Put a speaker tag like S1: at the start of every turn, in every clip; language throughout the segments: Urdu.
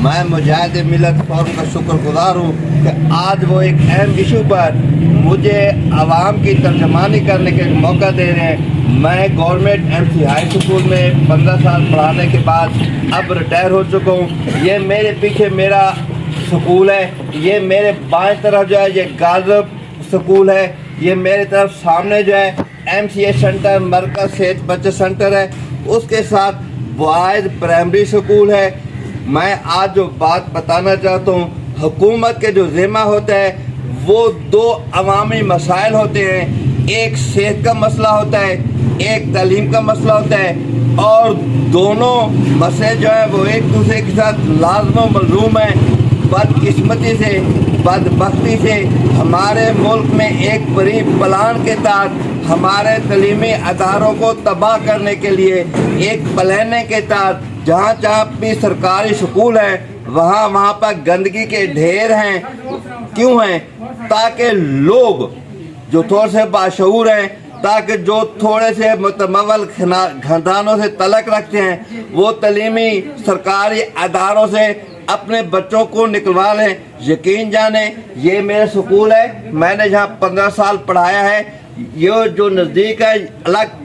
S1: میں مجاہد ملت فورم کا شکر گزار ہوں کہ آج وہ ایک اہم ایشو پر مجھے عوام کی ترجمانی کرنے کے موقع دے رہے ہیں۔ میں government M C high school میں 15 سال پڑھانے کے بعد اب ریٹائر ہو چکا ہوں۔ یہ میرے پیچھے میرا سکول ہے، یہ میرے بائیں طرف جو ہے یہ گالرب سکول ہے، یہ میرے طرف سامنے جو ہے ایم سی اے سینٹر مرکز صحت بچہ سینٹر ہے، اس کے ساتھ بوائز پرائمری سکول ہے۔ میں آج جو بات بتانا چاہتا ہوں، حکومت کے جو ذمہ ہوتا ہے وہ دو عوامی مسائل ہوتے ہیں، ایک صحت کا مسئلہ ہوتا ہے، ایک تعلیم کا مسئلہ ہوتا ہے، اور دونوں مسئلے جو ہیں وہ ایک دوسرے کے ساتھ لازم و ملزوم ہیں۔ بدقسمتی سے بدبختی سے ہمارے ملک میں ایک بڑی پلان کے تحت ہمارے تعلیمی اداروں کو تباہ کرنے کے لیے ایک پلاننگ کے تحت جہاں جہاں بھی سرکاری سکول ہیں وہاں پر گندگی کے ڈھیر ہیں۔ کیوں ہیں؟ تاکہ لوگ جو تھوڑے سے باشعور ہیں، تاکہ جو تھوڑے سے متمول خاندانوں سے تعلق رکھتے ہیں وہ تعلیمی سرکاری اداروں سے اپنے بچوں کو نکلوا لیں۔ یقین جانیں یہ میرا سکول ہے، میں نے جہاں 15 سال پڑھایا ہے، یہ جو نزدیک ہے الگ،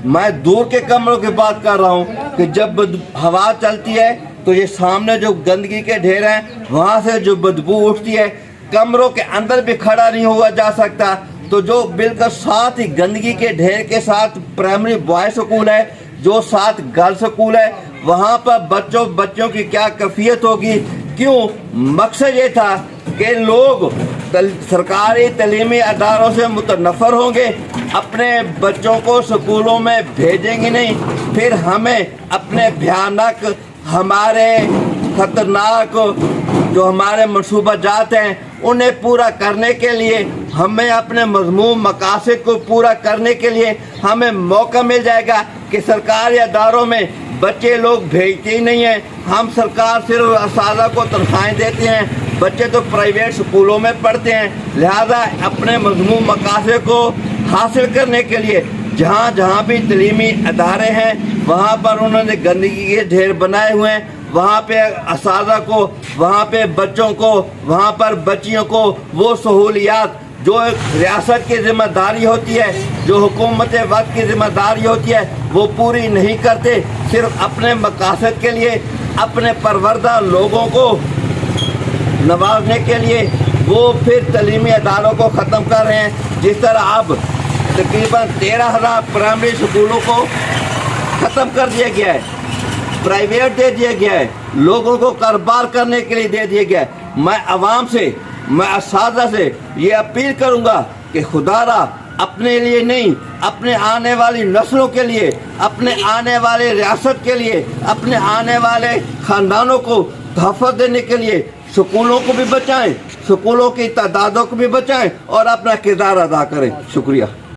S1: میں دور کے کمروں کی بات کر رہا ہوں کہ جب ہوا چلتی ہے تو یہ سامنے جو گندگی کے ڈھیر ہیں وہاں سے جو بدبو اٹھتی ہے، کمروں کے اندر بھی کھڑا نہیں ہوا جا سکتا۔ تو جو بالکل ساتھ ہی گندگی کے ڈھیر کے ساتھ پرائمری بوائے سکول ہے، جو ساتھ گرل سکول ہے، وہاں پر بچوں کی کیا کیفیت ہوگی؟ کیوں؟ مقصد یہ تھا کہ لوگ سرکاری تعلیمی اداروں سے متنفر ہوں گے، اپنے بچوں کو سکولوں میں بھیجیں گے نہیں، پھر ہمیں اپنے بھیانک، ہمارے خطرناک جو ہمارے منصوبہ جات ہیں انہیں پورا کرنے کے لیے، ہمیں اپنے مضمون مقاصد کو پورا کرنے کے لیے ہمیں موقع مل جائے گا کہ سرکاری اداروں میں بچے لوگ بھیجتے ہی نہیں ہیں۔ ہم سرکار صرف اساتذہ کو تنخواہیں دیتے ہیں، بچے تو پرائیویٹ سکولوں میں پڑھتے ہیں۔ لہذا اپنے مضمون مقاصد کو حاصل کرنے کے لیے جہاں جہاں بھی تعلیمی ادارے ہیں وہاں پر انہوں نے گندگی کے ڈھیر بنائے ہوئے ہیں، وہاں پہ اساتذہ کو، وہاں پہ بچوں کو، وہاں پر بچیوں کو وہ سہولیات جو ریاست کی ذمہ داری ہوتی ہے، جو حکومت وقت کی ذمہ داری ہوتی ہے وہ پوری نہیں کرتے، صرف اپنے مقاصد کے لیے، اپنے پروردہ لوگوں کو نوازنے کے لیے وہ پھر تعلیمی اداروں کو ختم کر رہے ہیں۔ جس طرح اب تقریباً 13,000 پرائمری سکولوں کو ختم کر دیا گیا ہے، پرائیویٹ دے دیا گیا ہے، لوگوں کو کاروبار کرنے کے لیے دے دیا گیا ہے۔ میں عوام سے، میں اساتذہ سے یہ اپیل کروں گا کہ خدا را اپنے لیے نہیں، اپنے آنے والی نسلوں کے لیے، اپنے آنے والے ریاست کے لیے، اپنے آنے والے خاندانوں کو تحفظ دینے کے لیے سکولوں کو بھی بچائیں، سکولوں کی تعدادوں کو بھی بچائیں اور اپنا کردار ادا کریں۔ شکریہ۔